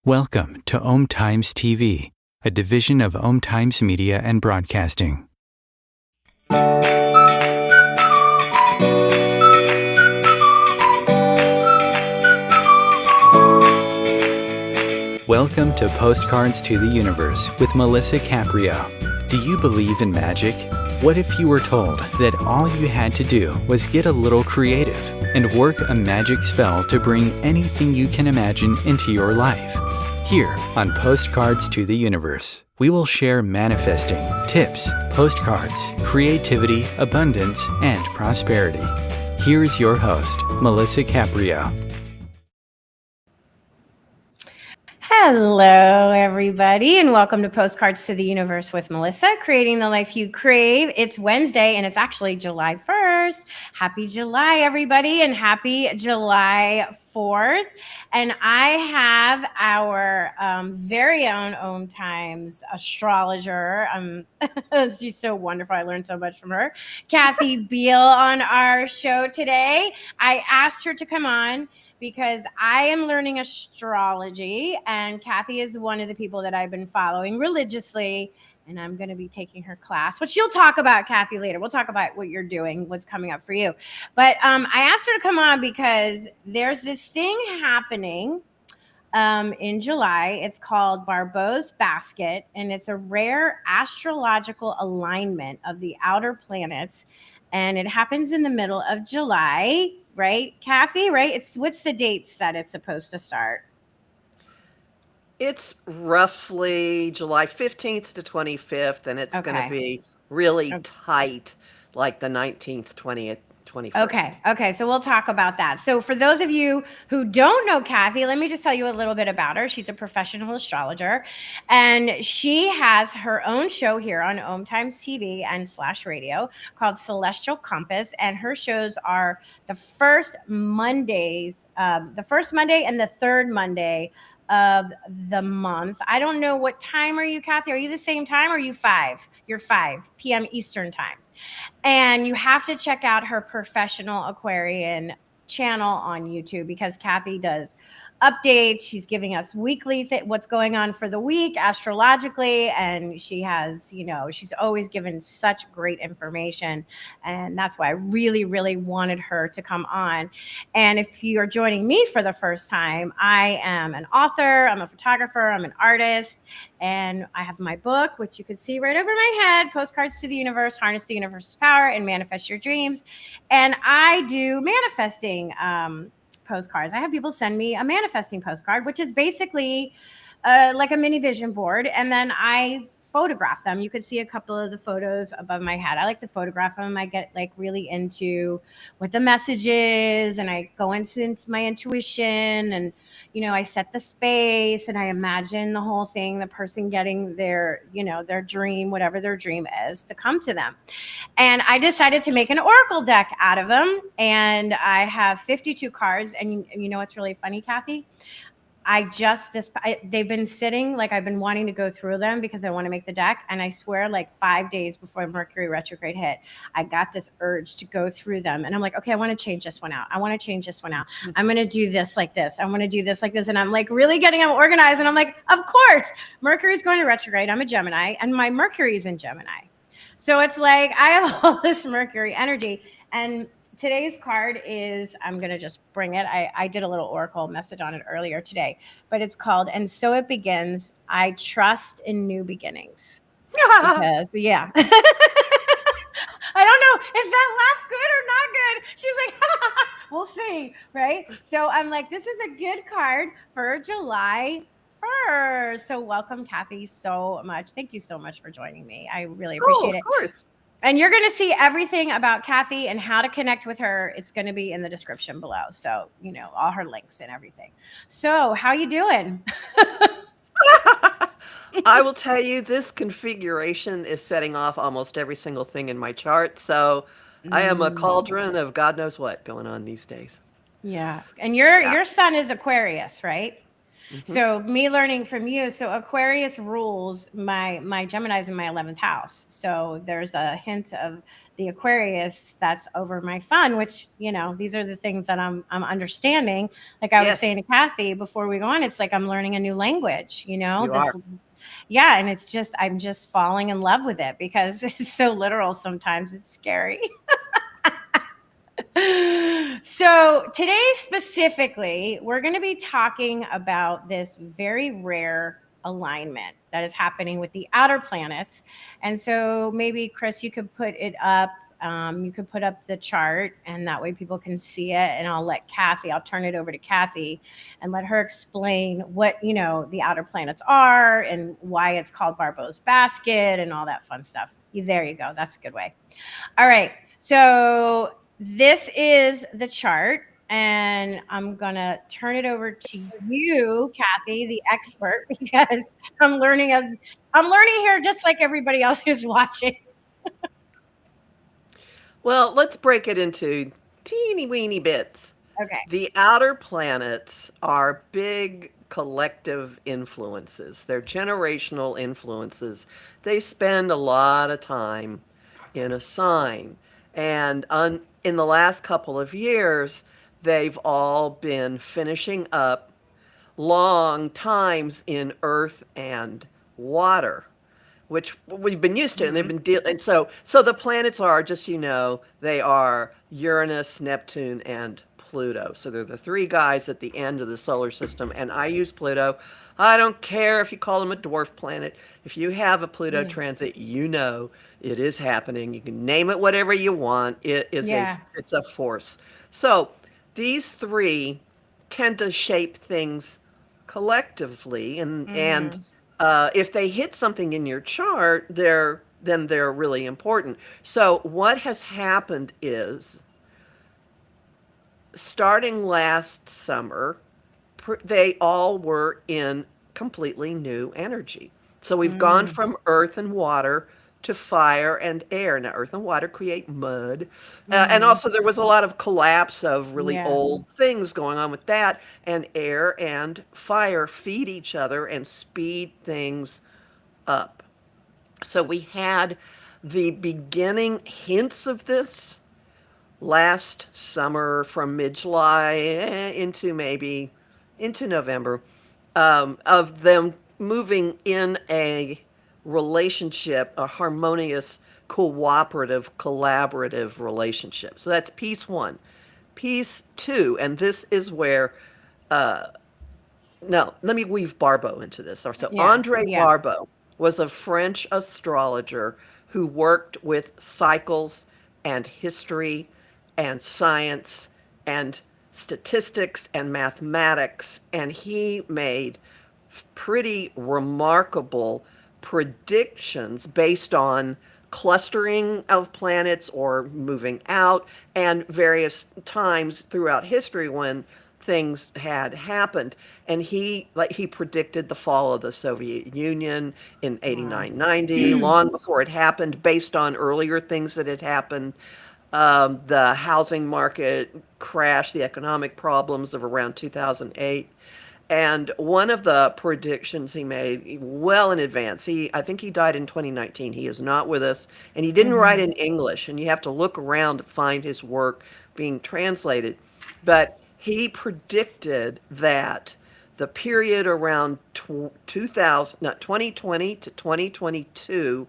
Welcome to Times TV, a division of Times Media and Broadcasting. Welcome to Postcards to the Universe with Melissa Caprio. Do you believe in magic? What if you were told that all you had to do was get a little creative and work a magic spell to bring anything you can imagine into your life? Here on Postcards to the Universe, we will share manifesting, tips, postcards, creativity, abundance, and prosperity. Here's your host, Melissa Caprio. Hello, everybody, and welcome to Postcards to the Universe with Melissa, creating the life you crave. It's Wednesday, and it's actually July 1st. Happy July, everybody, and happy July 4th. And I have our very own Times astrologer. She's so wonderful. I learned so much from her. Kathy Biehl on our show today. I asked her to come on because I am learning astrology, and Kathy is one of the people that I've been following religiously, and I'm going to be taking her class, which you'll talk about, Kathy, later. We'll talk about what you're doing, what's coming up for you. But I asked her to come on because there's this thing happening in July. It's called Barbault's Basket, and it's a rare astrological alignment of the outer planets, and it happens in the middle of July. Right, Kathy, right? What's the dates that it's supposed to start? It's roughly July 15th to 25th, and it's going to be really tight, like the 19th, 20th, 21st. Okay. So we'll talk about that. So for those of you who don't know Kathy, let me just tell you a little bit about her. She's a professional astrologer, and she has her own show here on Times TV and /radio called Celestial Compass. And her shows are the first Monday and the third Monday of the month. I don't know what time are you, Kathy? Are you the same time or are you 5? You're 5 p.m. Eastern time. And you have to check out her Professional Aquarian channel on YouTube because Kathy does updates. She's giving us weekly what's going on for the week astrologically, and she has, she's always given such great information, and that's why I really, really wanted her to come on. And if you're joining me for the first time, I am an author, I'm a photographer, I'm an artist, and I have my book, which you can see right over my head, Postcards to the Universe, Harness the Universe's Power and Manifest Your Dreams. And I do manifesting postcards. I have people send me a manifesting postcard, which is basically like a mini vision board, and then I photograph them. You could see a couple of the photos above my head. I like to photograph them. I get like really into what the message is, and I go into my intuition, and I set the space, and I imagine the whole thing, the person getting their dream, whatever their dream is, to come to them. And I decided to make an oracle deck out of them, and I have 52 cards. And you know what's really funny, Kathy? They've been sitting, like I've been wanting to go through them because I want to make the deck. And I swear, like 5 days before Mercury retrograde hit, I got this urge to go through them. And I'm like, okay, I want to change this one out. I want to change this one out. I'm going to do this like this. I want to do this like this. And I'm like really getting them organized. And I'm like, of course, Mercury's going to retrograde. I'm a Gemini, and my Mercury's in Gemini. So it's like I have all this Mercury energy. And today's card is, I'm going to just bring it. I did a little oracle message on it earlier today, but it's called, And So It Begins, I Trust in New Beginnings. Because, yeah. I don't know. Is that laugh good or not good? She's like, we'll see, right? So I'm like, this is a good card for July 1st. So welcome, Kathy, so much. Thank you so much for joining me. I really appreciate it. Of course. And you're going to see everything about Kathy and how to connect with her. It's going to be in the description below. So, all her links and everything. So how you doing? I will tell you, this configuration is setting off almost every single thing in my chart. So I am a cauldron of God knows what going on these days. Yeah. And your sun is Aquarius, right? Hmm. So me learning from you, so Aquarius rules my Gemini's in my 11th house. So there's a hint of the Aquarius that's over my sun, which, these are the things that I'm understanding. Like I was saying Yes, to Kathy before we go on, it's like I'm learning a new language, you this, are. yeah, and I'm just falling in love with it because it's so literal sometimes. It's scary. So today specifically, we're going to be talking about this very rare alignment that is happening with the outer planets. And so maybe Chris, you could put it up. You could put up the chart, and that way people can see it. And I'll turn it over to Kathy and let her explain what, the outer planets are and why it's called Barbault's basket and all that fun stuff. There you go. That's a good way. All right. So this is the chart, and I'm going to turn it over to you, Kathy, the expert, because I'm learning here just like everybody else who's watching. Well, let's break it into teeny weeny bits. Okay. The outer planets are big collective influences. They're generational influences. They spend a lot of time in a sign. And in the last couple of years, they've all been finishing up long times in earth and water, which we've been used to, and they've Mm-hmm. been dealing. And so the planets are, just they are Uranus, Neptune, and Pluto. So they're the three guys at the end of the solar system. And I use Pluto. I don't care if you call them a dwarf planet. If you have a Pluto Yeah. transit, it is happening. You can name it whatever you want. Yeah. It's a force. So these three tend to shape things collectively, and Mm-hmm. if they hit something in your chart, they're really important. So what has happened is, starting last summer, they all were in completely new energy. So we've gone Mm-hmm. from earth and water to fire and air. Now, earth and water create mud. And Mm-hmm. also, there was a lot of collapse of really Yeah. old things going on with that. And air and fire feed each other and speed things up. So we had the beginning hints of this last summer, from mid-July into November, of them moving in a relationship, a harmonious, cooperative, collaborative relationship. So that's piece one. Piece two, and this is where, no, let me weave Barbault into this. So Yeah. André Yeah. Barbault was a French astrologer who worked with cycles and history and science and statistics and mathematics, and he made pretty remarkable predictions based on clustering of planets or moving out, and various times throughout history when things had happened. And he predicted the fall of the Soviet Union in Wow. 89, 90, long before it happened, based on earlier things that had happened. The housing market crash, the economic problems of around 2008. And one of the predictions he made well in advance, I think he died in 2019. He is not with us, and he didn't write Mm-hmm. in English, and you have to look around to find his work being translated. But he predicted that the period around 2000, not 2020 to 2022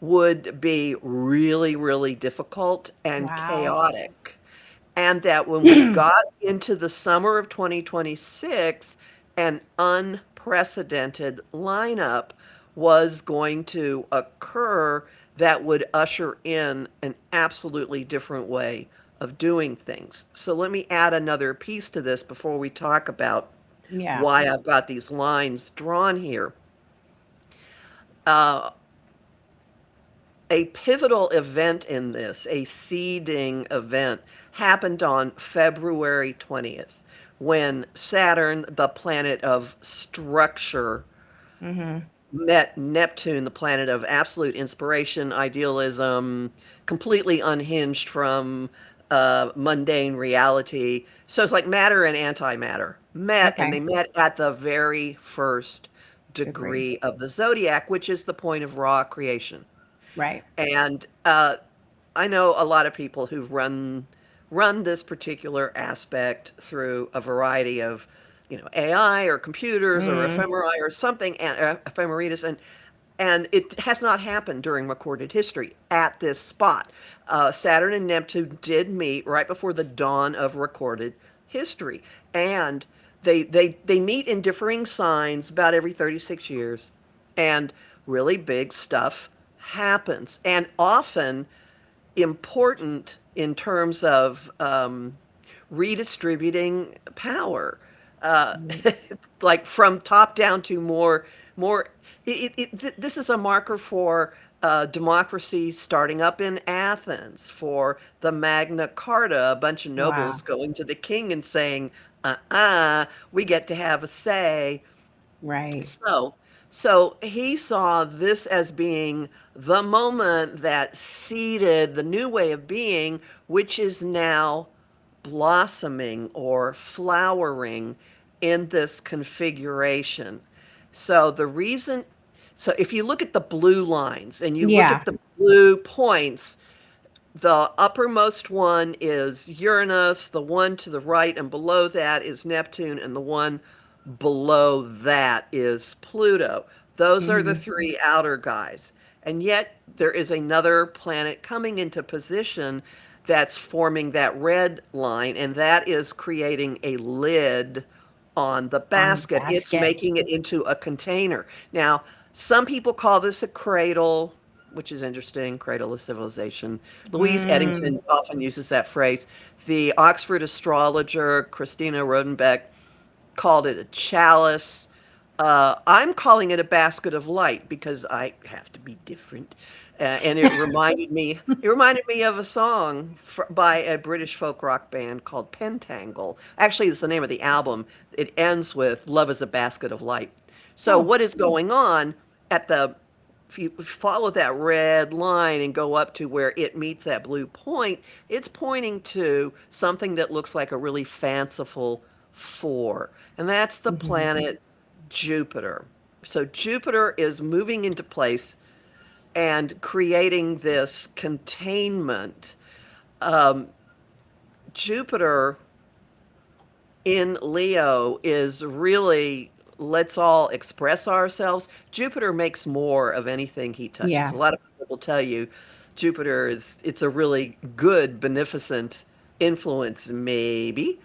would be really, really difficult and Wow. chaotic. And that when we got into the summer of 2026, an unprecedented lineup was going to occur that would usher in an absolutely different way of doing things. So let me add another piece to this before we talk about Yeah. why I've got these lines drawn here. Uh, a pivotal event in this, a seeding event, happened on February 20th, when Saturn, the planet of structure, Mm-hmm. met Neptune, the planet of absolute inspiration, idealism, completely unhinged from mundane reality. So it's like matter and antimatter met, and they Okay. met at the very first Degree. degree of the zodiac, which is the point of raw creation. Right. And I know a lot of people who've run this particular aspect through a variety of, AI or computers or Mm. ephemerae or something, and ephemerides, and it has not happened during recorded history at this spot. Saturn and Neptune did meet right before the dawn of recorded history, and they meet in differing signs about every 36 years, and really big stuff happens, and often important in terms of redistributing power, uh, Mm. like from top down to more. This is a marker for democracy starting up in Athens, for the Magna Carta, a bunch of nobles Wow. going to the king and saying, we get to have a say. Right. So he saw this as being the moment that seeded the new way of being, which is now blossoming or flowering in this configuration. So the reason, so if you look at the blue lines and you look Yeah. at the blue points, the uppermost one is Uranus, the one to the right and below that is Neptune, and the one below that is Pluto. Those are the Hmm. three outer guys. And yet there is another planet coming into position that's forming that red line, and that is creating a lid on the On the basket. It's basket. making it into a container. Now, some people call this a cradle, which is interesting, cradle of civilization. Louise Mm. Eddington often uses that phrase. The Oxford astrologer, Christina Rodenbeck, called it a chalice. I'm calling it a basket of light because I have to be different. And it reminded me of a song by a British folk rock band called Pentangle. Actually, it's the name of the album. It ends with "Love is a basket of light." So Oh. what is going on at the if you follow that red line and go up to where it meets that blue point, it's pointing to something that looks like a really fanciful four. And that's the Hmm. planet Jupiter. So Jupiter is moving into place and creating this containment. Um, Jupiter in Leo is really, let's all express ourselves. Jupiter makes more of anything he touches. Yeah. A lot of people will tell you Jupiter it's a really good, beneficent influence. Maybe,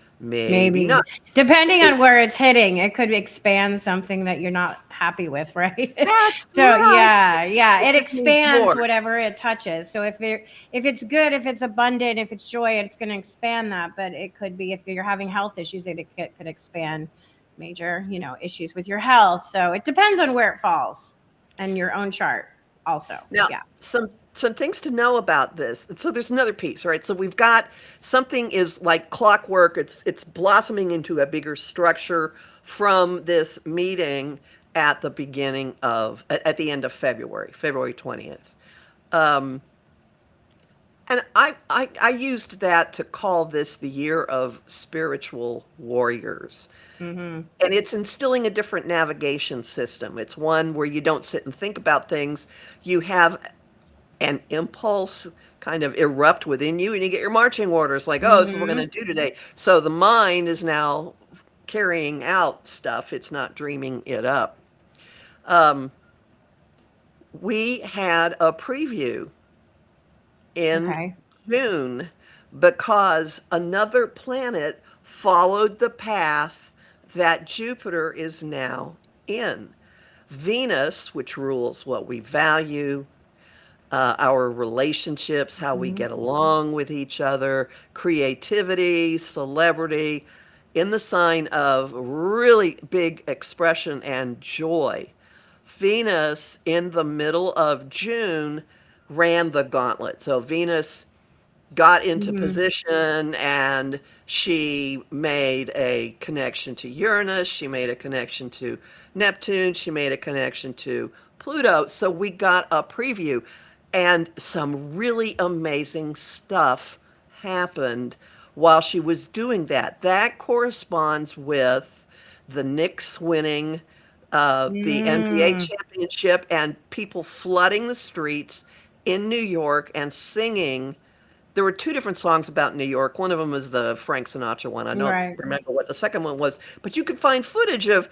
maybe Maybe. not. Depending It, on where it's hitting, it could expand something that you're not happy with, right? that's So right. yeah, yeah, It it just means expands more. whatever it touches. So if it's good, if it's abundant, if it's joy, it's going to expand that. But it could be if you're having health issues, it could expand major, issues with your health. So it depends on where it falls and your own chart also. Now, Yeah. some things to know about this. So there's another piece, right? So we've got something is like clockwork. It's blossoming into a bigger structure from this meeting at the beginning of at the end of February, February 20th. Um, and I used that to call this the year of spiritual warriors. Hmm. And it's instilling a different navigation system. It's one where you don't sit and think about things. You have an impulse kind of erupt within you, and you get your marching orders like, oh, this is what we're Hmm. going to do today. So the mind is now carrying out stuff, it's not dreaming it up. Um, we had a preview in Okay. June because another planet followed the path that Jupiter is now in. Venus, which rules what we value, our relationships, how we Hmm. get along with each other, creativity, celebrity, in the sign of really big expression and joy. Venus in the middle of June ran the gauntlet. So Venus got into Hmm. position and she made a connection to Uranus, she made a connection to Neptune, she made a connection to Pluto. So we got a preview and some really amazing stuff happened while she was doing that. That corresponds with the Knicks winning the NBA Mm, championship and people flooding the streets in New York and singing. There were two different songs about New York. One of them was the Frank Sinatra one. I don't right. remember what the second one was, but you could find footage of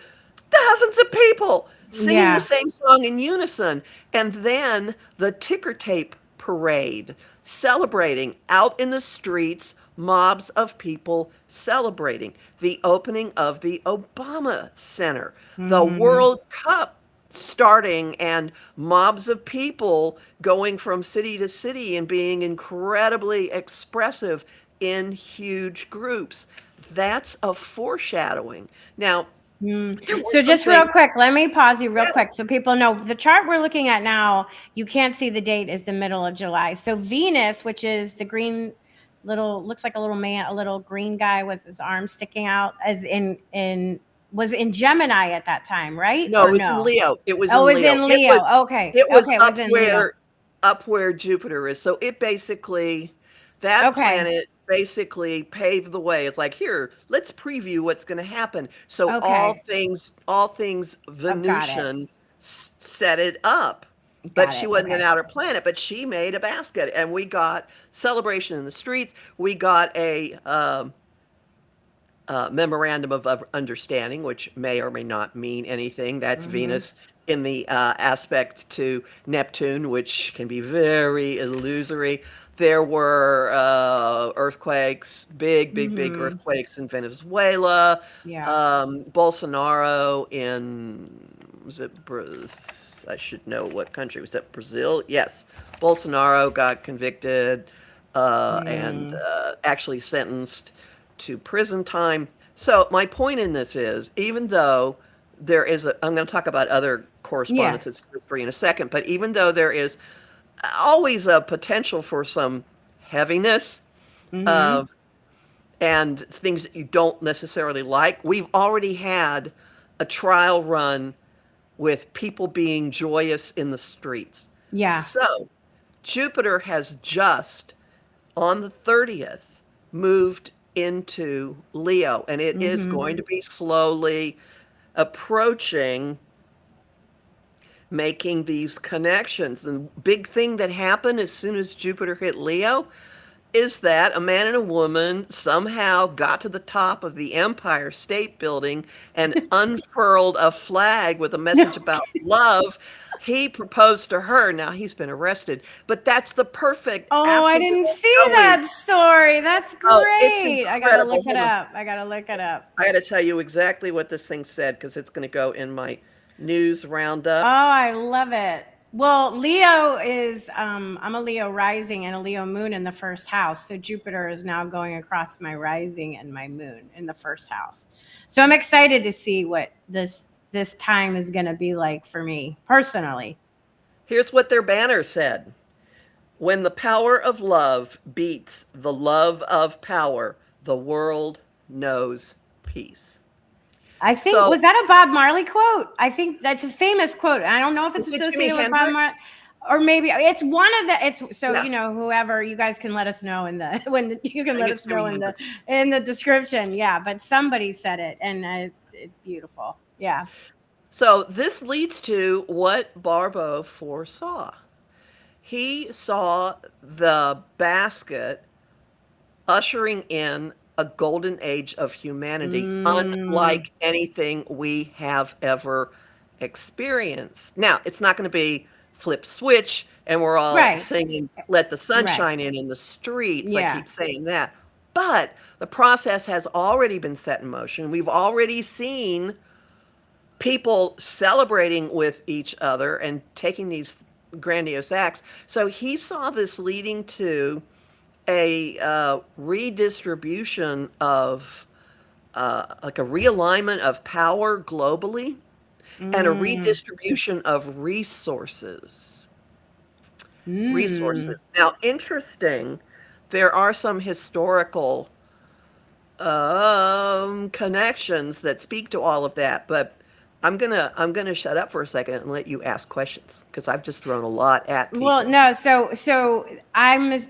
thousands of people singing the Yeah. same song in unison. And then the ticker tape parade celebrating out in the streets, mobs of people celebrating the opening of the Obama Center, the Mm, World Cup starting, and mobs of people going from city to city and being incredibly expressive in huge groups. That's a foreshadowing. Now, mm. there were So some just real things. quick, let me pause you real Yeah. quick so people know the chart we're looking at now. You can't see the date is the middle of July. So Venus, which is the green little, looks like a little man, a little green guy with his arms sticking out, as in was in Gemini at that time, right? No, it Or was in no? Leo. It was Oh, in it was Leo. in It Leo. was Okay. it was Okay, it was in Leo. up where Jupiter is. So it basically, that Okay. planet basically paved the way. It's like, here, let's preview what's going to happen. So Okay. all things I've got it. Venusian set it up. But Got she it. wasn't an Okay. outer planet, but she made a basket, and we got celebration in the streets. We got a memorandum of understanding, which may or may not mean anything. That's Mm-hmm. Venus in the aspect to Neptune, which can be very illusory. There were earthquakes, big Mm-hmm. earthquakes in Venezuela. Yeah. Bolsonaro in, was it I should know what country. Was that Brazil? Yes. Bolsonaro got convicted and Mm. actually sentenced to prison time. So my point in this is, even though there is a, I'm going to talk about other Yeah. correspondences history in a second, but even though there is always a potential for some heaviness Mm-hmm. uh, and things that you don't necessarily like, we've already had a trial run with people being joyous in the streets. Yeah. So Jupiter has just on the 30th moved into Leo, and it is Mm-hmm. going to be slowly approaching making these connections. The big thing that happened as soon as Jupiter hit Leo is that a man and a woman somehow got to the top of the Empire State Building and unfurled a flag with a message No. about love. He proposed to her. Now he's been arrested, but that's the perfect, Oh, I absolute didn't see showing. that story. That's Oh, it's great. I gotta incredible. look it Hold on. up. I gotta look it up. I got to tell you exactly what this thing said because it's going to go in my news Oh, roundup. I love it. Well, Leo is I'm a Leo rising and a Leo moon in the first house. So Jupiter is now going across my rising and my moon in the first house. So I'm excited to see what this time is going to be like for me personally. Here's what their banner said: when the power of love beats the love of power, the world knows peace. I think, So, was that a Bob Marley quote? I think that's a famous quote. I don't know if it's is it Jimi associated with Bob Hendrix? Marley, or maybe it's one of the. It's so, Yeah, whoever, you guys can let us know in the you I can think let it's us know Jimi Hendrix. in the description. Yeah, but somebody said it, and it's beautiful. Yeah. So, this leads to what Barbault foresaw. He saw the basket ushering in a golden age of humanity, Mm, unlike anything we have ever experienced. Now, it's not going to be flip switch and we're all right. singing Let the Right. Sunshine in the streets. I Yeah. keep saying that. But the process has already been set in motion. We've already seen people celebrating with each other and taking these grandiose acts. So he saw this leading to a redistribution of, like a realignment of power globally and a Mm, redistribution of resources. mm. Resources. Now, interesting, there are some historical connections that speak to all of that, but I'm gonna shut up for a second and let you ask questions because I've just thrown a lot at Well, people. no, so I'm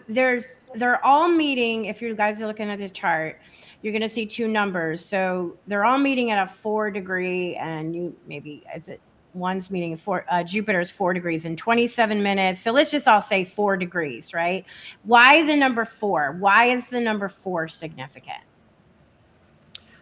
there's they're all meeting. If you guys are looking at the chart, you're going to see two numbers. So they're all meeting at a 4 degree, and one's meeting at Jupiter's 4 degrees in 27 minutes. So let's just all say 4 degrees, right? Why the number 4? Why is the number 4 significant?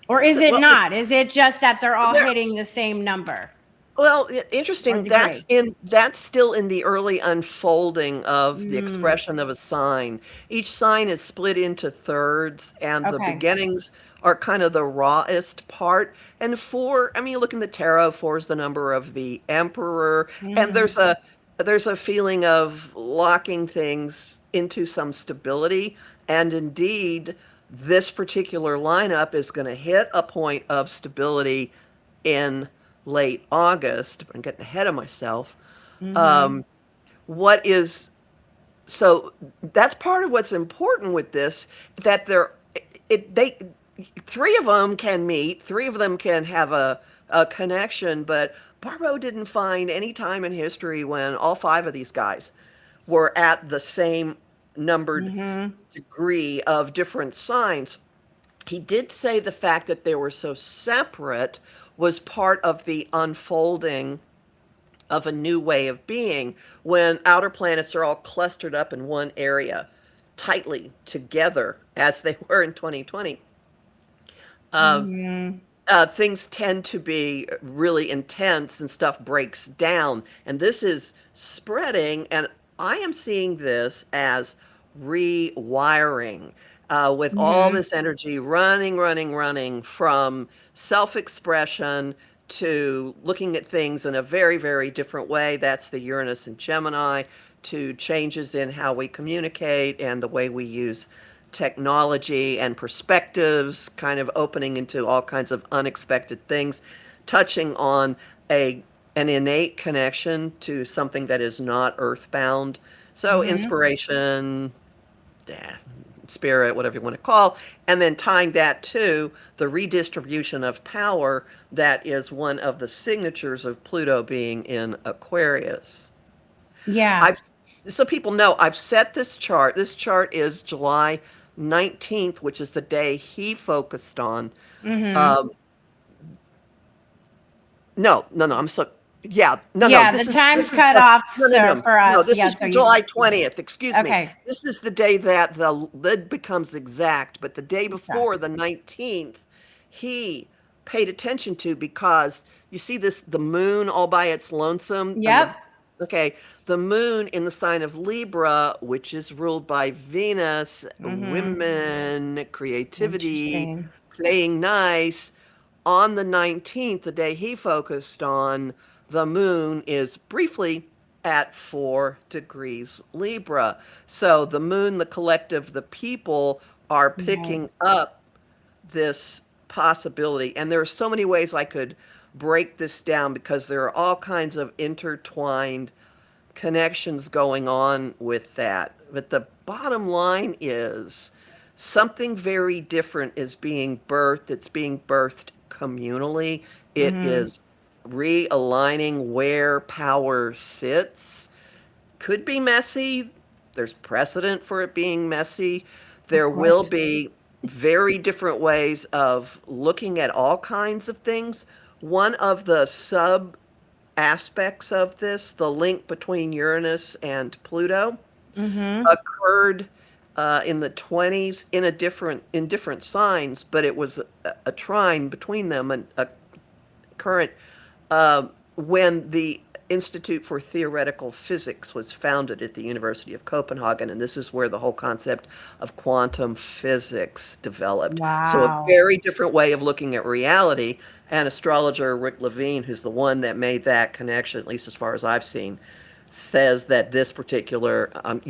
Or is it not? Is it just that they're all hitting the same number? Well, interesting. That's still in the early unfolding of the expression of a sign. Each sign is split into thirds, and the beginnings are kind of the rawest part. And 4, I mean, you look in the tarot, 4 is the number of the emperor, and there's a feeling of locking things into some stability. And indeed, this particular lineup is going to hit a point of stability in late August. I'm getting ahead of myself. So that's part of what's important with this, that they 3 of them can meet, 3 of them can have a connection, but Barbault didn't find any time in history when all 5 of these guys were at the same numbered degree of different signs. He did say the fact that they were so separate was part of the unfolding of a new way of being, when outer planets are all clustered up in one area, tightly together, as they were in 2020. Things tend to be really intense and stuff breaks down. And this is spreading, and I am seeing this as rewiring. With all this energy running from self-expression to looking at things in a very, very different way. That's the Uranus and Gemini, to changes in how we communicate and the way we use technology and perspectives, kind of opening into all kinds of unexpected things, touching on an innate connection to something that is not earthbound. So inspiration, spirit, whatever you want to call, and then tying that to the redistribution of power that is one of the signatures of Pluto being in Aquarius. Yeah. So people know I've set this chart. This chart is July 19th, which is the day he focused on. No, I'm so... Yeah, the time's cut off, sir, for us. No, this is July 20th. Excuse me. This is the day that the lid becomes exact, but the day before, the 19th, he paid attention to, because you see the moon all by its lonesome. Yep. The moon in the sign of Libra, which is ruled by Venus, women, creativity, playing nice. On the 19th, the day he focused on, the moon is briefly at 4 degrees Libra. So the moon, the collective, the people are picking up this possibility. And there are so many ways I could break this down, because there are all kinds of intertwined connections going on with that. But the bottom line is something very different is being birthed. It's being birthed communally. It is realigning where power sits. Could be messy. There's precedent for it being messy. There will be very different ways of looking at all kinds of things. One of the sub aspects of this, the link between Uranus and Pluto, occurred in the 20s in different signs, but it was a trine between them, and a current when the Institute for Theoretical Physics was founded at the University of Copenhagen, and this is where the whole concept of quantum physics developed. Wow. So a very different way of looking at reality. And astrologer Rick Levine, who's the one that made that connection, at least as far as I've seen, says that this particular, I'm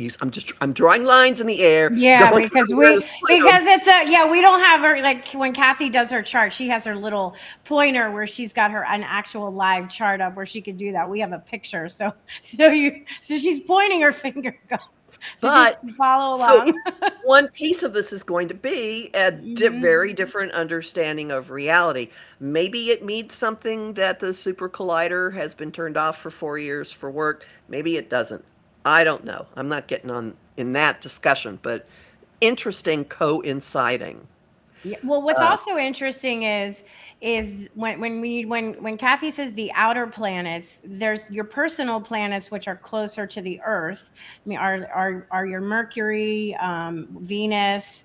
drawing lines in the air. Yeah, because it's we don't have her, like when Kathy does her chart, she has her little pointer where she's got an actual live chart up where she could do that. We have a picture, so she's pointing her finger. So just follow along. So one piece of this is going to be a very different understanding of reality. Maybe it means something that the super collider has been turned off for 4 years for work. Maybe it doesn't. I don't know. I'm not getting on in that discussion, but interesting coinciding. Yeah. Well, what's also interesting is when Kathy says the outer planets, there's your personal planets which are closer to the Earth. I mean, are your Mercury, Venus,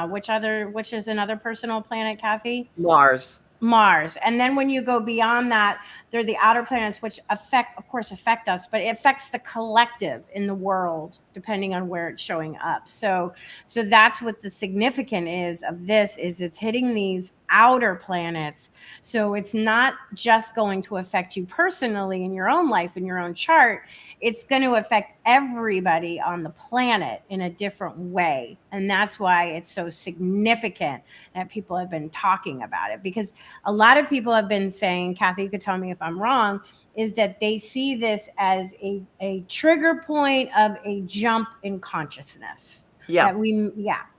which is another personal planet, Kathy? Mars. Mars. And then when you go beyond that, they're the outer planets, which affect us, but it affects the collective in the world, depending on where it's showing up. So that's what the significant is of this, is it's hitting these outer planets. So it's not just going to affect you personally in your own life, in your own chart. It's going to affect everybody on the planet in a different way. And that's why it's so significant that people have been talking about it, because a lot of people have been saying, Kathy, you could tell me if I'm wrong, is that they see this as a trigger point of a jump in consciousness. Yeah.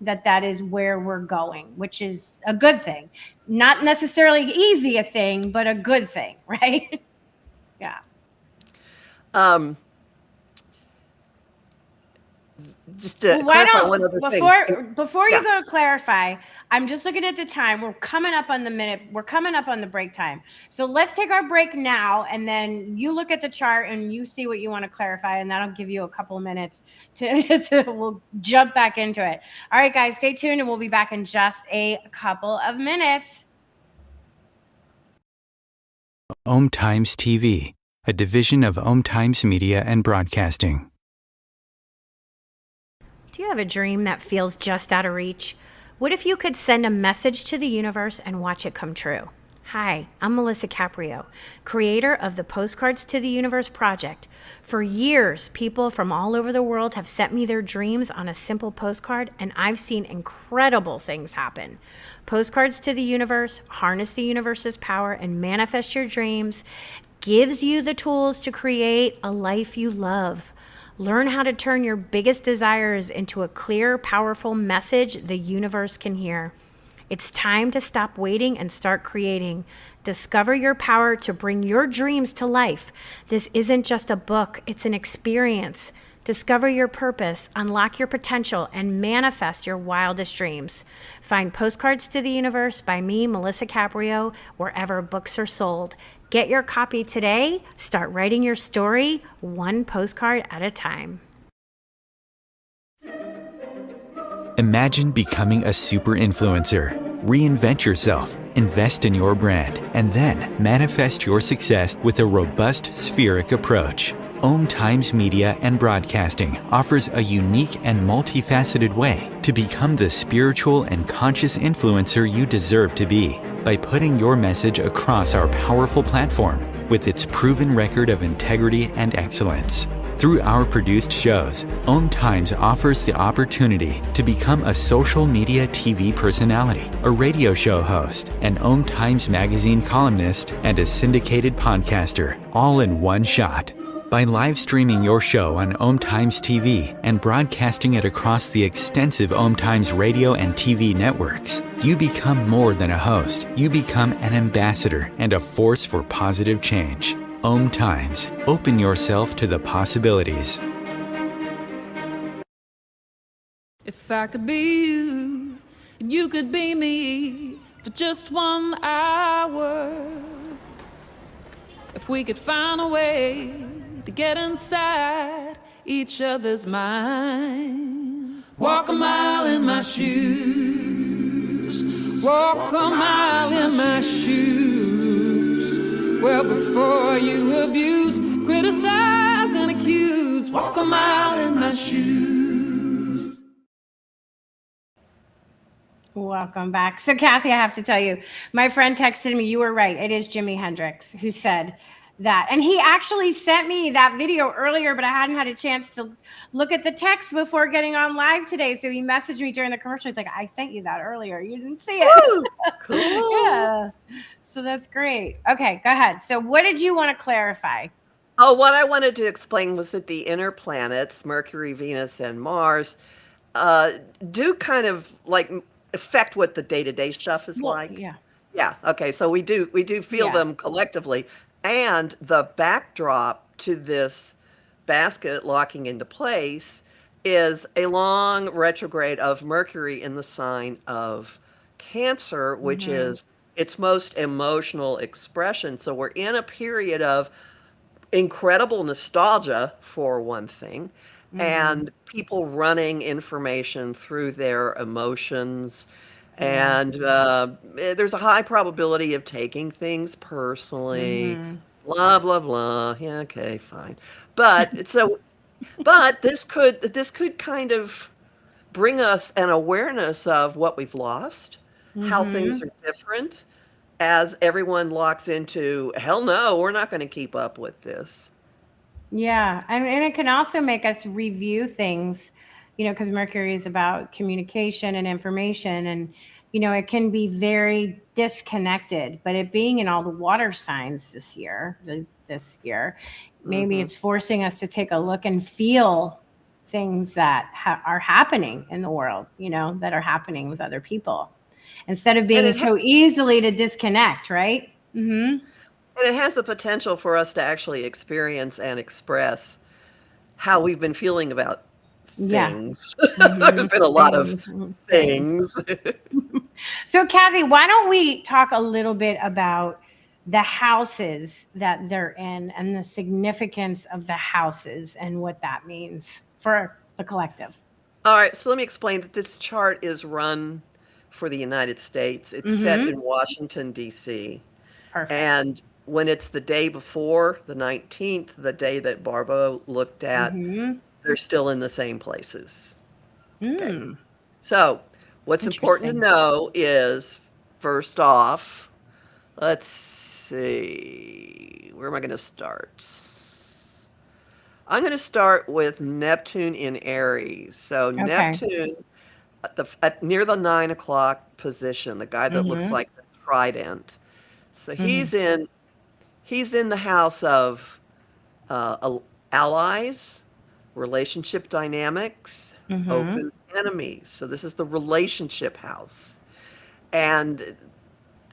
That is where we're going, which is a good thing. Not necessarily easy a thing, but a good thing, right? Yeah. Just to clarify one other thing. Before you go to clarify, I'm just looking at the time. We're coming up on the minute. We're coming up on the break time. So let's take our break now, and then you look at the chart and you see what you want to clarify, and that'll give you a couple of minutes we'll jump back into it. All right, guys, stay tuned, and we'll be back in just a couple of minutes. Times TV, a division of Times Media and Broadcasting. Do you have a dream that feels just out of reach? What if you could send a message to the universe and watch it come true? Hi, I'm Melissa Caprio, creator of the Postcards to the Universe project. For years, people from all over the world have sent me their dreams on a simple postcard, and I've seen incredible things happen. Postcards to the Universe, harness the universe's power and manifest your dreams, gives you the tools to create a life you love. Learn how to turn your biggest desires into a clear, powerful message the universe can hear. It's time to stop waiting and start creating. Discover your power to bring your dreams to life. This isn't just a book, it's an experience. Discover your purpose, unlock your potential, and manifest your wildest dreams. Find Postcards to the Universe by me, Melissa Caprio, wherever books are sold. Get your copy today. Start writing your story one postcard at a time. Imagine becoming a super influencer. Reinvent yourself, invest in your brand, and then manifest your success with a robust spheric approach. Times Media and Broadcasting offers a unique and multifaceted way to become the spiritual and conscious influencer you deserve to be by putting your message across our powerful platform with its proven record of integrity and excellence. Through our produced shows, Times offers the opportunity to become a social media TV personality, a radio show host, an Times magazine columnist, and a syndicated podcaster, all in one shot. By live streaming your show on Times TV and broadcasting it across the extensive Times radio and TV networks, you become more than a host. You become an ambassador and a force for positive change. Times. Open yourself to the possibilities. If I could be you, and you could be me for just 1 hour. If we could find a way to get inside each other's minds. Walk a mile in my shoes. Walk a mile in my shoes. Well, before you abuse, criticize, and accuse. Walk a mile in my shoes. Welcome back. So, Kathy, I have to tell you, my friend texted me, you were right. It is Jimi Hendrix who said that. And he actually sent me that video earlier, but I hadn't had a chance to look at the text before getting on live today. So he messaged me during the commercial. He's like, I sent you that earlier. You didn't see it. Woo, cool. Yeah. So that's great. Okay, go ahead. So what did you want to clarify? Oh, what I wanted to explain was that the inner planets, Mercury, Venus, and Mars, do kind of like affect what the day-to-day stuff is like. Yeah. Yeah. Okay. So we do feel them collectively. And the backdrop to this basket locking into place is a long retrograde of Mercury in the sign of Cancer, which Mm-hmm. is its most emotional expression. So we're in a period of incredible nostalgia, for one thing, Mm-hmm. and people running information through their emotions. Yeah. And there's a high probability of taking things personally. Mm-hmm. Blah blah blah. Yeah, okay, fine. But this could kind of bring us an awareness of what we've lost, how things Mm-hmm. are different, as everyone locks into, hell no, we're not going to keep up with this. Yeah. And it can also make us review things, because Mercury is about communication and information. And, it can be very disconnected, but it being in all the water signs this year, maybe Hmm. it's forcing us to take a look and feel things that are happening in the world, that are happening with other people instead of And being so easily to disconnect, right? Mm-hmm. and it has the potential for us to actually experience and express how we've been feeling about Yeah. things. Mm-hmm. There's been a lot of Things. Things. things. So, Kathy, why don't we talk a little bit about the houses that they're in and the significance of the houses and what that means for the collective? All right, so let me explain that this chart is run for the United States. It's set Mm-hmm. in Washington, D.C. Perfect. And when it's the day before, the 19th, the day that Barbault looked at, Mm-hmm. they're still in the same places. Okay. Mm. So, what's important to Interesting. know is, first off, let's see, where am I going to start? I'm going to start with Neptune in Aries. So, Okay. Neptune near the 9 o'clock position, the guy that looks Mm-hmm. like the trident. So Mm-hmm. he's in the house of allies, relationship dynamics, Mm-hmm. open enemies. So this is the relationship house, and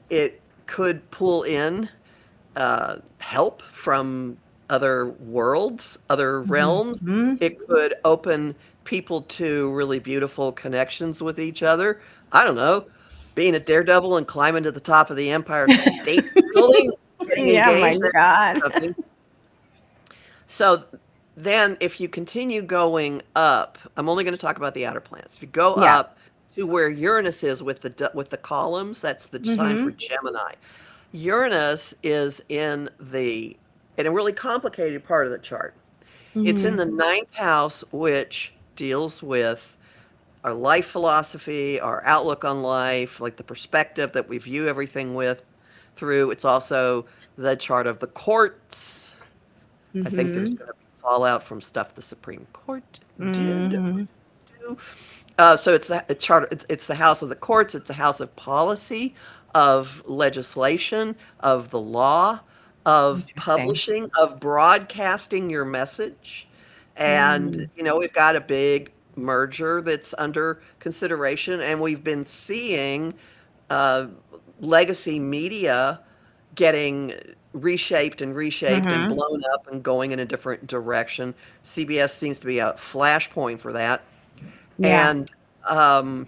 it could pull in help from other worlds, other realms. Mm-hmm. It could open people to really beautiful connections with each other. I don't know, being a daredevil and climbing to the top of the Empire State Building, getting Yeah, my engaged, that God. something. So then if you continue going up, I'm only going to talk about the outer planets. If you go Yeah. up to where Uranus is with the columns, that's the sign for Mm-hmm. Gemini. Uranus is in a really complicated part of the chart. It's in Mm-hmm. the ninth house, which deals with our life philosophy, our outlook on life, like the perspective that we view everything with through. It's also the chart of the courts. I think there's Mm-hmm. going to be fallout from stuff the Supreme Court did Mm-hmm. do. So it's the chart. It's the house of the courts. It's the house of policy, of legislation, of the law, of Interesting. publishing, of broadcasting your message. And Mm. we've got a big merger that's under consideration, and we've been seeing uh, legacy media getting reshaped and Mm-hmm. blown up and going in a different direction. CBS seems to be a flashpoint for that. Yeah. And um,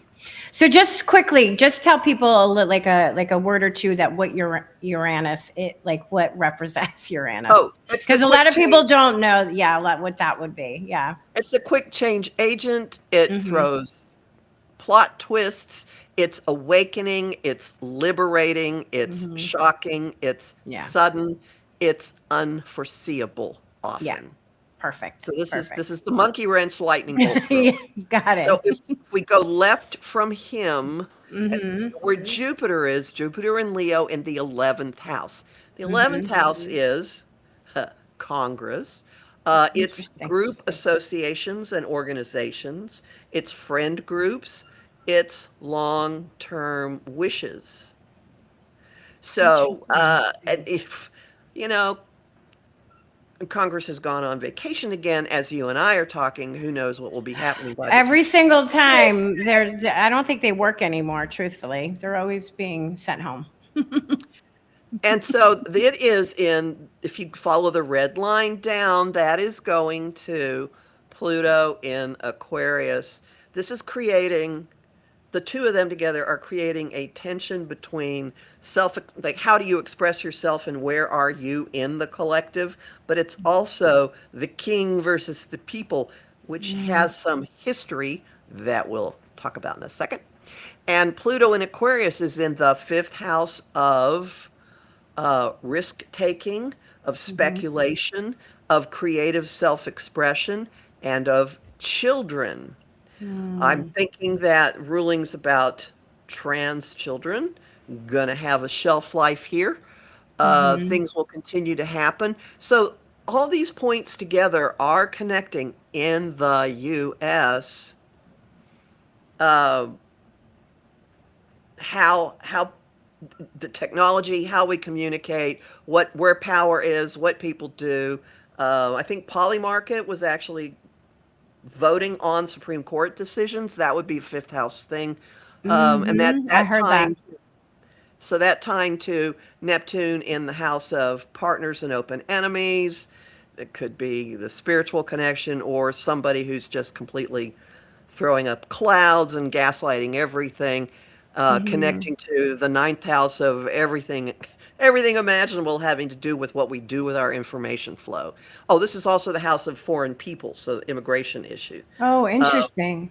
So just quickly, just tell people like a word or two that what Uranus what represents Uranus, oh, it's the because a quick lot of people change. don't know. Yeah, what that would be. Yeah. It's the quick change agent. It Mm-hmm. throws plot twists. It's awakening. It's liberating. It's Mm-hmm. shocking. It's Yeah. sudden. It's unforeseeable Yeah. often. Perfect. So this is Perfect. this is the monkey wrench lightning bolt Yeah, thrower. got So it. if we go left from him, Mm-hmm. where Jupiter is, Jupiter and Leo in the 11th house. The 11th Mm-hmm. house is Congress. It's Interesting. group associations and organizations. It's friend groups. It's long-term wishes. So, Interesting. and if, you know, Congress has gone on vacation again, as you and I are talking, who knows what will be happening by the time. Every single time I don't think they work anymore. Truthfully, they're always being sent home. And so it is if you follow the red line down, that is going to Pluto in Aquarius, this is creating, the two of them together are creating a tension between self, like how do you express yourself and where are you in the collective? But it's also the king versus the people, which has some history that we'll talk about in a second. And Pluto in Aquarius is in the fifth house of risk taking, of speculation, of creative self expression, and of children. I'm thinking that rulings about trans children gonna have a shelf life here. Things will continue to happen. So all these points together are connecting in the U.S. How the technology, how we communicate, where power is, what people do. I think Polymarket was actually voting on Supreme Court decisions. That would be a fifth house thing. And that I heard that. So that tying to Neptune in the house of partners and open enemies. It could be the spiritual connection or somebody who's just completely throwing up clouds and gaslighting everything, connecting to the ninth house of everything imaginable having to do with what we do with our information flow. Oh, this is also the house of foreign people, so the immigration issue. Oh, interesting.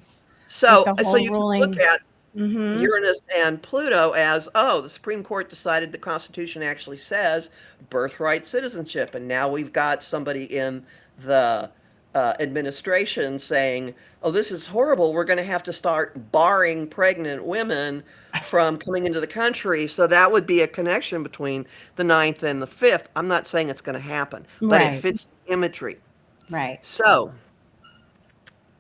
So, With the so whole you can ruling. look at Uranus and Pluto as, oh, the Supreme Court decided the Constitution actually says birthright citizenship, and now we've got somebody in the administration saying, oh, this is horrible. We're going to have to start barring pregnant women from coming into the country. So that would be a connection between the ninth and the fifth. I'm not saying it's going to happen, but Right. it fits the imagery. Right. So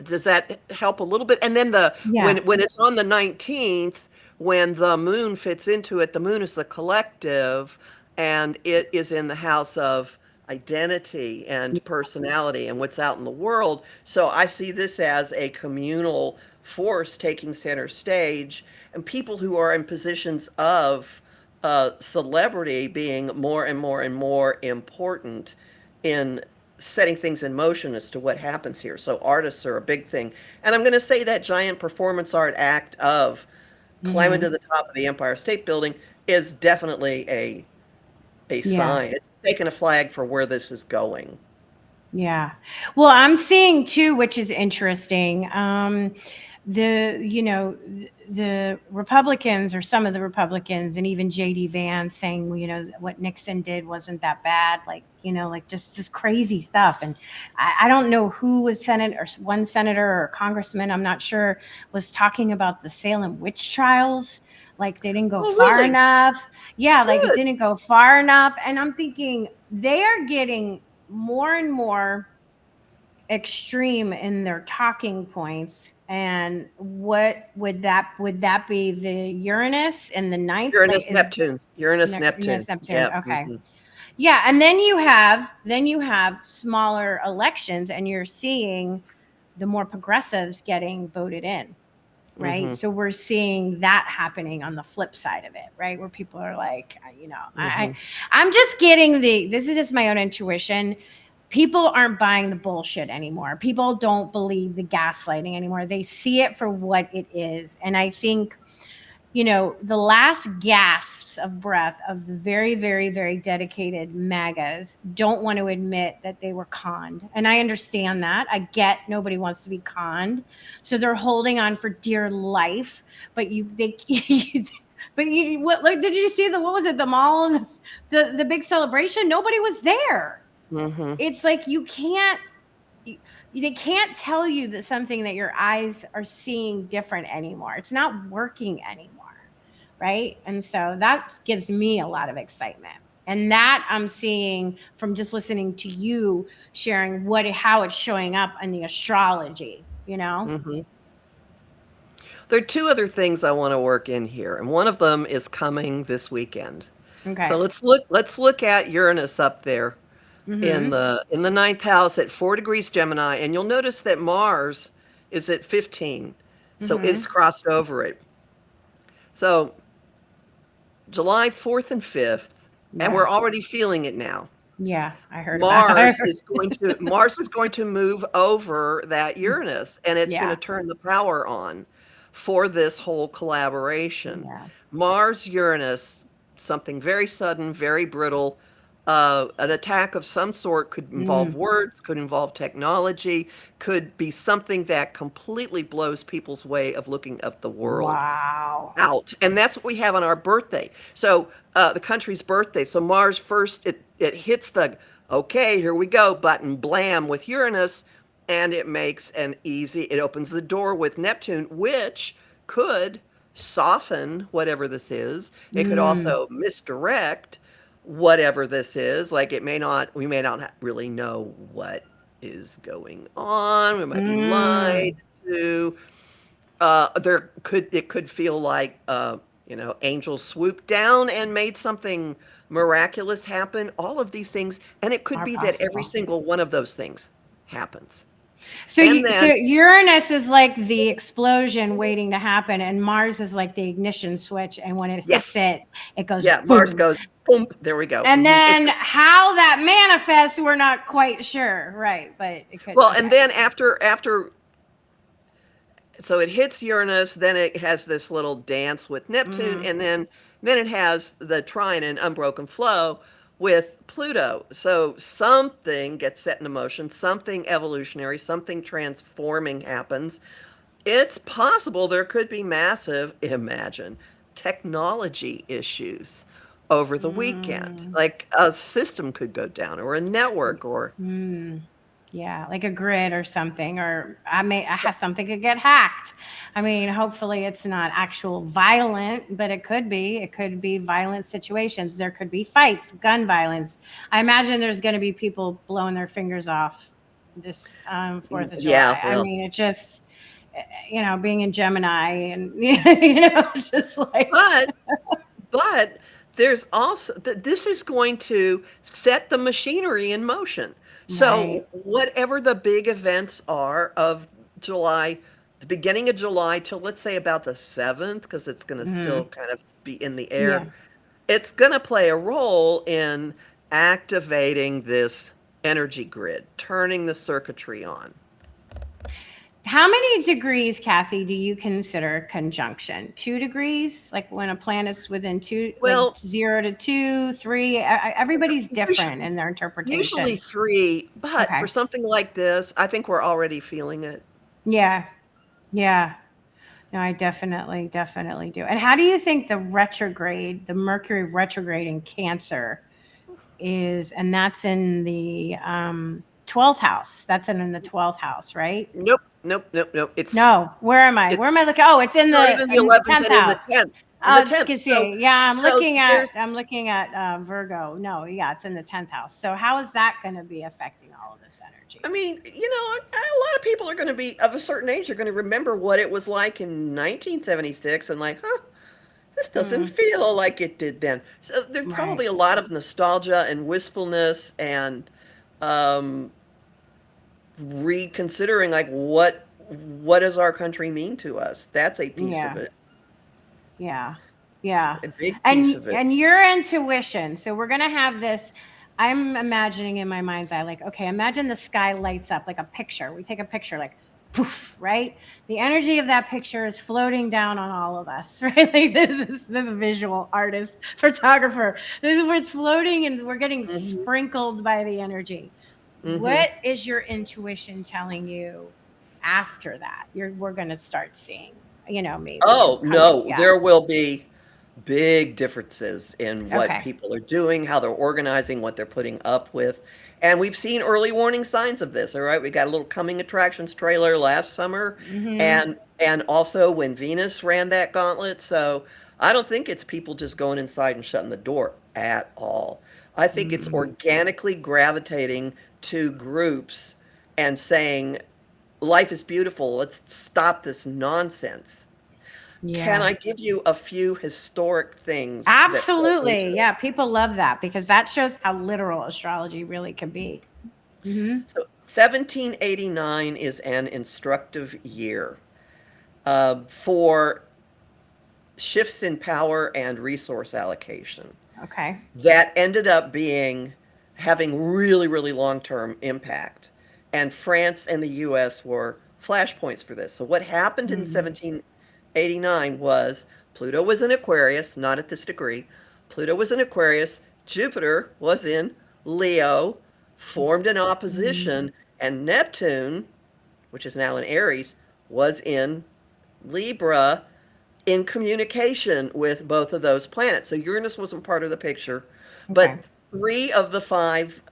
does that help a little bit? And then Yeah. when it's on the 19th, when the moon fits into it, the moon is the collective, and it is in the house of identity and personality and what's out in the world. So I see this as a communal force taking center stage, and people who are in positions of celebrity being more and more and more important in setting things in motion as to what happens here. So artists are a big thing. And I'm going to say that giant performance art act of climbing to the top of the Empire State Building is definitely a sign. It's taking a flag for where this is going. Yeah. Well, I'm seeing too, which is interesting. The Republicans, or some of the Republicans, and even JD Vance saying, well, what Nixon did wasn't that bad. Like just crazy stuff. And I don't know who was one senator or congressman, I'm not sure, was talking about the Salem witch trials. Like they didn't go far enough. Yeah. Like it didn't go far enough. And I'm thinking they are getting more and more extreme in their talking points. And what would that be? The Uranus and the ninth? Neptune. Uranus, Neptune. Yep. Okay. Yeah. And then you have smaller elections, and you're seeing the more progressives getting voted in. Right. So we're seeing that happening on the flip side of it, right? Where people are like, I'm just getting this is just my own intuition. People aren't buying the bullshit anymore. People don't believe the gaslighting anymore. They see it for what it is. And I think, the last gasps of breath of the very, very, very dedicated MAGAs don't want to admit that they were conned. And I understand that. I get nobody wants to be conned. So they're holding on for dear life. But did you see what was it? The mall, the big celebration? Nobody was there. It's like they can't tell you that something that your eyes are seeing different anymore. It's not working anymore, right? And so that gives me a lot of excitement. And that I'm seeing from just listening to you sharing how it's showing up in the astrology, There are two other things I want to work in here, and one of them is coming this weekend. Okay. So let's look at Uranus up there. In the ninth house at 4 degrees Gemini, and you'll notice that Mars is at 15, so it's crossed over it. So July 4th and 5th, and we're already feeling it now. Yeah, I heard about Mars her. is going to move over that Uranus, and it's going to Yeah, turn the power on for this whole collaboration. yeah. Mars Uranus, something very sudden, very brittle. An attack of some sort could involve Mm. words, could involve technology, could be something that completely blows people's way of looking at the world Wow. out. And that's what we have on our birthday. So the country's birthday. So Mars first, it hits the, okay, here we go button, blam, with Uranus. And it makes it opens the door with Neptune, which could soften whatever this is. It could Mm. also misdirect whatever this is. Like we may not really know what is going on. We might be lied Mm. to. It could feel like angels swooped down and made something miraculous happen. All of these things, and it could Are be that every possible. single one of those things happens. So And so then, Uranus is like the explosion waiting to happen, and Mars is like the ignition switch, and when it hits yes, it, it goes yeah, Mars boom. goes boom. There we go. And It's then how that manifests, we're not quite sure, right? But it could. well, and Okay. then after, so it hits Uranus, then it has this little dance with Neptune, Mm. and then it has the trine and unbroken flow with Pluto. So something gets set in motion, something evolutionary, something transforming happens. It's possible there could be massive, imagine, technology issues over the weekend. Mm. Like a system could go down or a network or Mm. Yeah, like a grid or something, or I have something could get hacked. I mean, hopefully it's not actual violent, but it could be. It could be violent situations. There could be fights, gun violence. I imagine there's going to be people blowing their fingers off this 4th of yeah, July. I well, mean, it just, being in Gemini and, it's just like, but But there's also that this is going to set the machinery in motion. right. So whatever the big events are of July, the beginning of July till let's say about the 7th, because it's going to still Mhm. kind of be in the Yeah. air, it's going to play a role in activating this energy grid, turning the circuitry on. How many degrees, Kathy, do you consider conjunction? 2 degrees? Like when a planet's within two, like Well, 0 to 2, 3? Everybody's different in their usually interpretation. 3, but for Okay. something like this, I think we're already feeling it. Yeah. Yeah. No, I definitely do. And how do you think the Mercury retrograde in Cancer is, and that's in the 12th house. That's in the 12th house, right? Nope, nope, nope, nope. No, where am I? Where It's am I looking? Oh, it's in not the even the in 11th 10th and in the house. 10th. In the Oh, 10th. excuse me. Yeah, So there's I'm looking at Virgo. No, yeah, it's in the 10th house. So how is that going to be affecting all of this energy? I mean, a lot of people are going to be of a certain age are going to remember what it was like in 1976 and like, huh, this doesn't Mm, feel like it did then. So there's right. probably a lot of nostalgia and wistfulness and um, reconsidering like what does our country mean to us? That's a piece of Yeah. it, Yeah. Yeah. a big piece And of it. and your intuition. So we're going to have this. I'm imagining in my mind's eye, like, okay, imagine the sky lights up like a picture. We take a picture, like, poof, right? The energy of that picture is floating down on all of us, right? Like this visual artist, photographer. This is where it's floating and we're getting Hmm. sprinkled by the energy. Hmm. What is your intuition telling you after that? We're going to start seeing, maybe Oh, and coming. no, Yeah. there will be big differences in what Okay. people are doing, how they're organizing, what they're putting up with. And we've seen early warning signs of this, all right? We got a little coming attractions trailer last summer Mm-hmm. and also when Venus ran that gauntlet. So I don't think it's people just going inside and shutting the door at all. I think it's Mm-hmm. organically gravitating to groups and saying, life is beautiful. Let's stop this nonsense. Can Yeah. I give you a few historic things that play into Absolutely. it? Yeah. People love that because that shows how literal astrology really can be. Mm-hmm. So 1789 is an instructive year for shifts in power and resource allocation Okay. that ended up being having really, really long-term impact. And France and the US were flashpoints for this. So what happened in 1789 was Pluto was in Aquarius, not at this degree. Pluto was in Aquarius, Jupiter was in Leo, formed an opposition, and Neptune, which is now in Aries, was in Libra, in communication with both of those planets. So Uranus wasn't part of the picture, but Okay. three of the five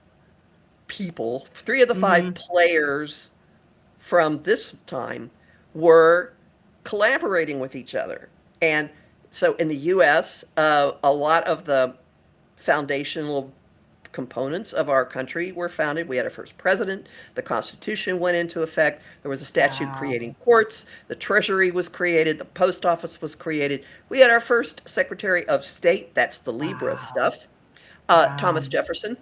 players from this time were collaborating with each other. And so in the US, a lot of the foundational components of our country were founded. We had our first president. The Constitution went into effect. There was a statute Wow. creating courts. The Treasury was created. The Post Office was created. We had our first Secretary of State. That's the Libra stuff. Thomas Jefferson.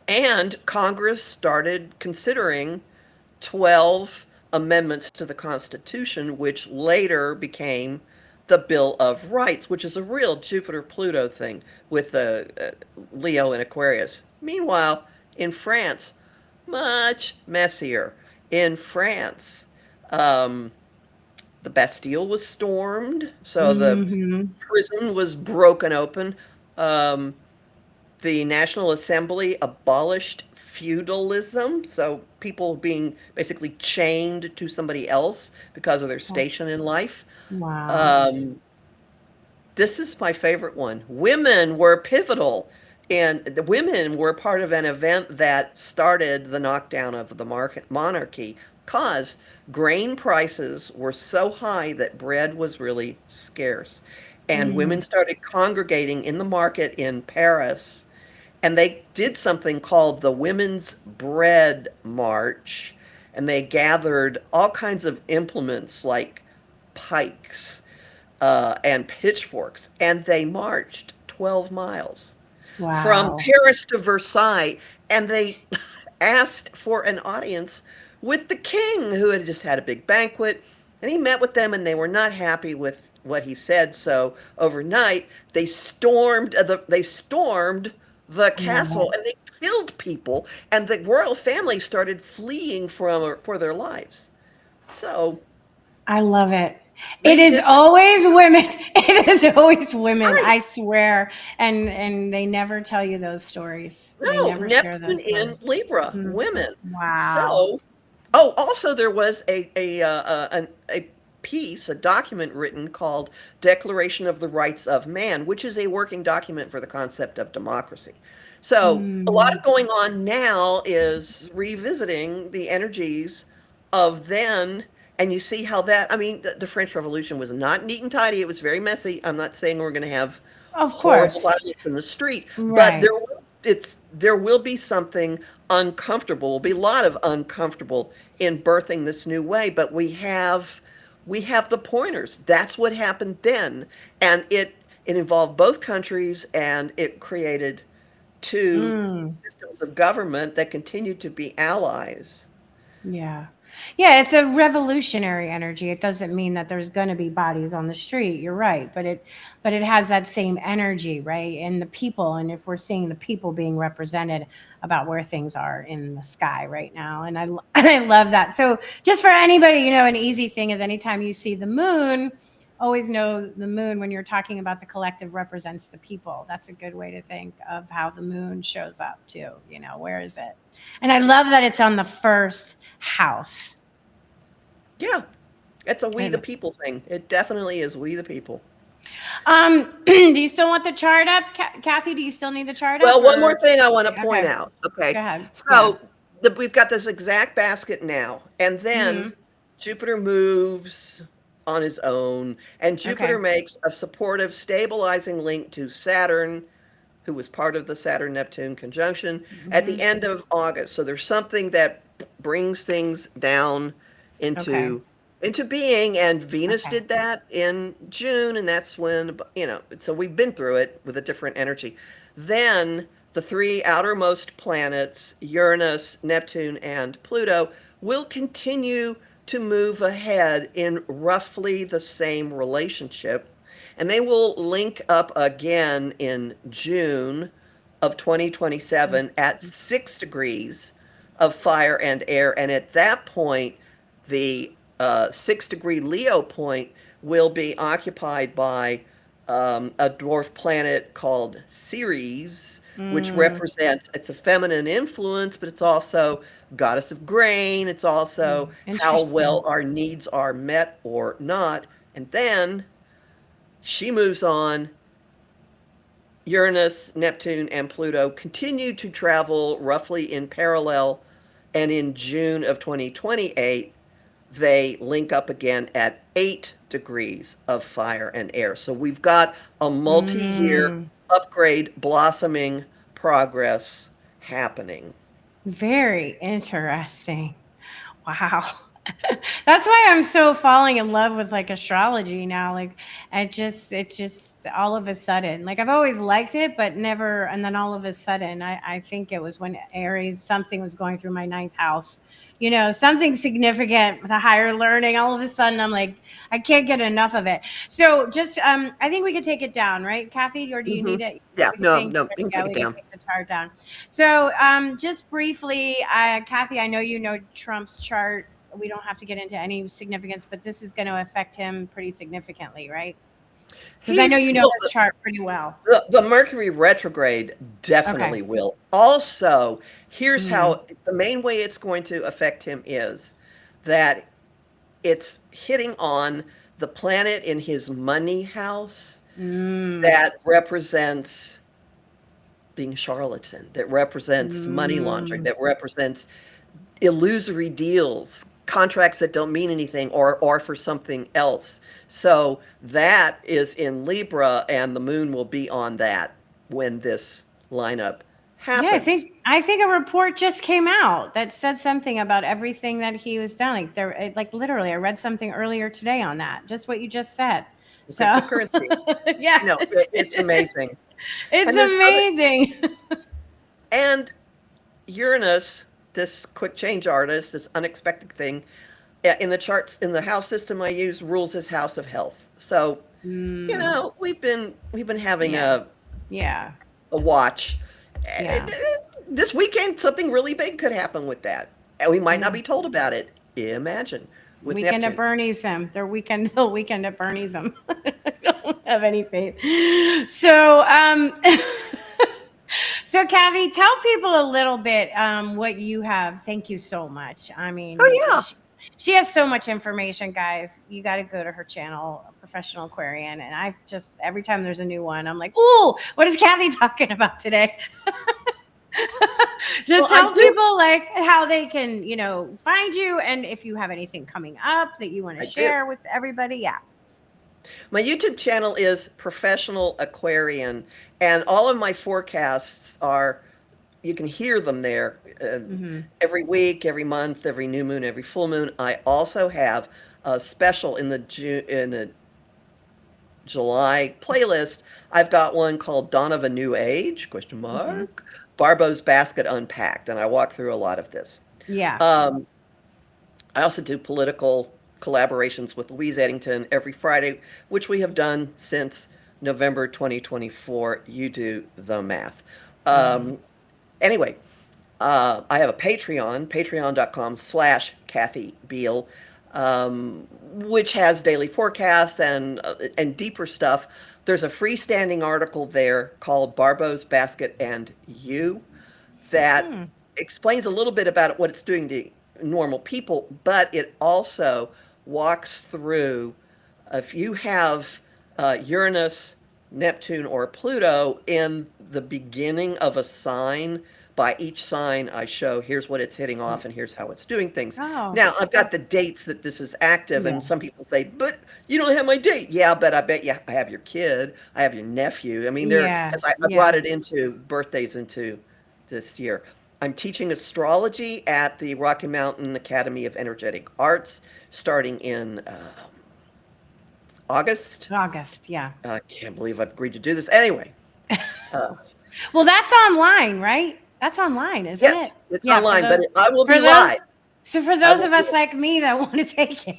And Congress started considering 12 amendments to the Constitution, which later became the Bill of Rights, which is a real Jupiter-Pluto thing with the Leo and Aquarius. Meanwhile, in France, much messier. In France, the Bastille was stormed, so the prison was broken open. The National Assembly abolished feudalism, so people being basically chained to somebody else because of their station in life. Wow. This is my favorite one. Women were pivotal, and the women were part of an event that started the knockdown of the monarchy, because grain prices were so high that bread was really scarce. And women started congregating in the market in Paris, and they did something called the Women's Bread March, and they gathered all kinds of implements like pikes and pitchforks, and they marched 12 miles from Wow. Paris to Versailles, and they asked for an audience with the king, who had just had a big banquet, and he met with them, and they were not happy with what he said. So overnight, they stormed the castle, and they killed people, and the royal family started fleeing for their lives. So I love it. It is redistrict. always women. It is always women. Right. I swear. And they never tell you those stories. They No, never share Neptune those in stories. Libra, women. Wow. So, oh, also there was a piece, a document written called Declaration of the Rights of Man, which is a working document for the concept of democracy. So, a lot of going on now is revisiting the energies of then, and you see how that, I mean, the French Revolution was not neat and tidy. It was very messy. I'm not saying we're going to have Of horrible course. violence in the street, but Right. there will be something uncomfortable. Will be a lot of uncomfortable in birthing this new way, but we have the pointers. That's what happened then, and it involved both countries, and it created two systems of government that continued to be allies. Yeah. Yeah, it's a revolutionary energy. It doesn't mean that there's going to be bodies on the street. You're right, but it has that same energy, right? And the people, and if we're seeing the people being represented about where things are in the sky right now, and I love that. So, just for anybody, an easy thing is anytime you see the moon, always know the moon when you're talking about the collective represents the people. That's a good way to think of how the moon shows up too. Where is it? And I love that it's on the first house. Yeah, it's a we the And people thing. It definitely is we the people. do you still want the chart up, Kathy? Do you still need the chart up? Well, one more Or thing I want to point okay, out. go Okay. ahead. Yeah. So we've got this exact basket now, and then Jupiter moves on his own, and Jupiter Okay. makes a supportive, stabilizing link to Saturn, who was part of the Saturn-Neptune conjunction, at the end of August. So there's something that brings things down Okay. into being, and Venus Okay. did that in June, and that's when, so we've been through it with a different energy. Then the three outermost planets, Uranus, Neptune, and Pluto, will continue to move ahead in roughly the same relationship, and they will link up again in June of 2027 at 6 degrees of fire and air. And at that point, the 6-degree Leo point will be occupied by a dwarf planet called Ceres, which represents, it's a feminine influence, but it's also goddess of grain. It's also how well our needs are met or not. And then she moves on. Uranus, Neptune, and Pluto continue to travel roughly in parallel. And in June of 2028, they link up again at 8 degrees of fire and air. So we've got a multi-year upgrade, blossoming progress happening. Very interesting. Wow. That's why I'm so falling in love with like astrology now. Like it just all of a sudden, like I've always liked it, but never. And then all of a sudden, I think it was when Aries, something was going through my 9th house, you know, something significant with a higher learning. All of a sudden, I'm like, I can't get enough of it. So just, I think we could take it down, right, Kathy? Or do you need it? Yeah, no, we can take it down. take the chart down. So just briefly, Kathy, I know you know Trump's chart. We don't have to get into any significance, but this is going to affect him pretty significantly, right? Because I know you know his chart pretty well. The Mercury retrograde definitely will. Also, here's how the main way it's going to affect him is that it's hitting on the planet in his money house that represents being a charlatan, that represents money laundering, that represents illusory deals, contracts that don't mean anything or for something else. So that is in Libra, and the moon will be on that when this lineup happens. Yeah, I think a report just came out that said something about everything that he was done. Like literally, I read something earlier today on that. Just what you just said. So cryptocurrency. Yeah, no, it's amazing. It's amazing. And Uranus, this quick change artist, this unexpected thing, in the charts, in the house system I use, rules his house of health. So, you know, we've been having a watch. Yeah. This weekend, something really big could happen with that, and we might not be told about it. Imagine with weekend Neptune. At Bernie's him. Their weekend at Bernie's him. I don't have any faith. So, So, Kathy, tell people a little bit what you have. Thank you so much. I mean, she has so much information, guys. You got to go to her channel, Professional Aquarian. And I've just, every time there's a new one, I'm like, ooh, what is Kathy talking about today? So tell people like how they can, you know, find you. And if you have anything coming up that you want to share with everybody. Yeah. My YouTube channel is Professional Aquarian, and all of my forecasts are, you can hear them there every week, every month, every new moon, every full moon. I also have a special in the July playlist. I've got one called Dawn of a New Age, ? Barbault's Basket Unpacked, and I walk through a lot of this. Yeah. I also do political collaborations with Louise Eddington every Friday, which we have done since November 2024. You do the math. Anyway, I have a Patreon, patreon.com/Kathy Biehl, which has daily forecasts and deeper stuff. There's a freestanding article there called Barbault's Basket and You that explains a little bit about what it's doing to normal people, but it also walks through, if you have Uranus, Neptune, or Pluto in the beginning of a sign, by each sign I show here's what it's hitting off and here's how it's doing things. Now I've got the dates that this is active, and some people say, but you don't have my date. Yeah, but I bet you I have your kid, I have your nephew. I mean, because I brought it into birthdays into this year. I'm teaching astrology at the Rocky Mountain Academy of Energetic Arts starting in August. Yeah. I can't believe I've agreed to do this. Anyway. Well, that's online, right? That's online, isn't it? Yes, it's online, but I will be live. So for those of us like me that want to take it.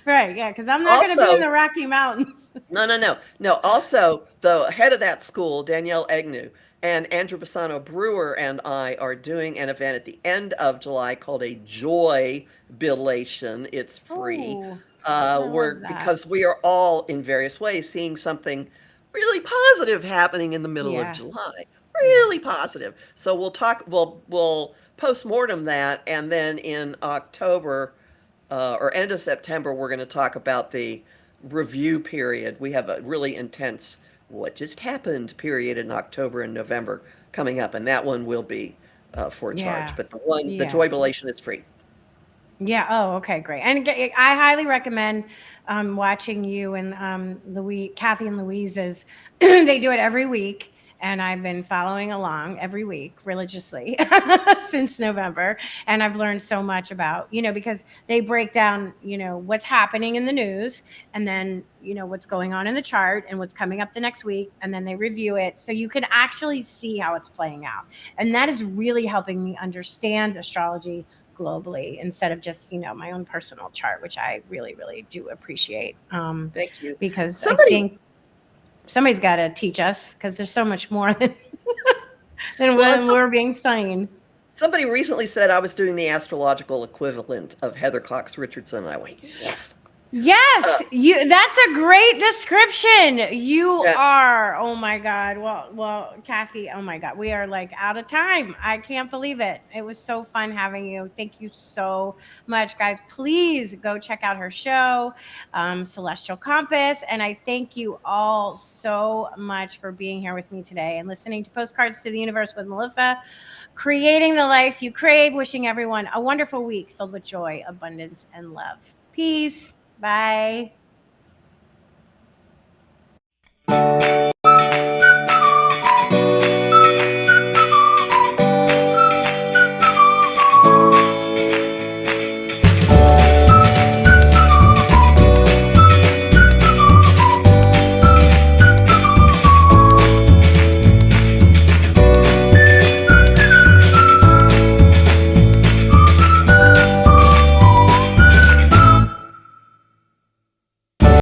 Right. Yeah. Because I'm not going to be in Also, the Rocky Mountains. no. Also, the head of that school, Danielle Agnew, and Andrew Bassano Brewer and I are doing an event at the end of July called a Joy Billation. It's free. Oh, I We're love that. because we are all in various ways seeing something really positive happening in the middle of Yeah. July. Yeah. Really positive. So we'll post-mortem that, and then in October or end of September, we're going to talk about the review period. We have a really intense what just happened period in October and November coming up, and that one will be for a charge. Yeah. But the Yeah. Joy Belation is free. Yeah. Oh, okay, great. And I highly recommend watching you and Kathy and Louise's. They do it every week, and I've been following along every week religiously since November. And I've learned so much about, because they break down, what's happening in the news, and then what's going on in the chart and what's coming up the next week, and then they review it so you can actually see how it's playing out. And that is really helping me understand astrology globally instead of just my own personal chart, which I really, really do appreciate. Thank you. Because I think somebody's got to teach us, because there's so much more than when we're being seen. Somebody recently said I was doing the astrological equivalent of Heather Cox Richardson, and I went, yes. Yes, that's a great description. You are. Oh my God. Well, Kathy, oh my God. We are like out of time. I can't believe it. It was so fun having you. Thank you so much, guys. Please go check out her show, Celestial Compass. And I thank you all so much for being here with me today and listening to Postcards to the Universe with Melissa, creating the life you crave, wishing everyone a wonderful week filled with joy, abundance, and love. Peace. Bye.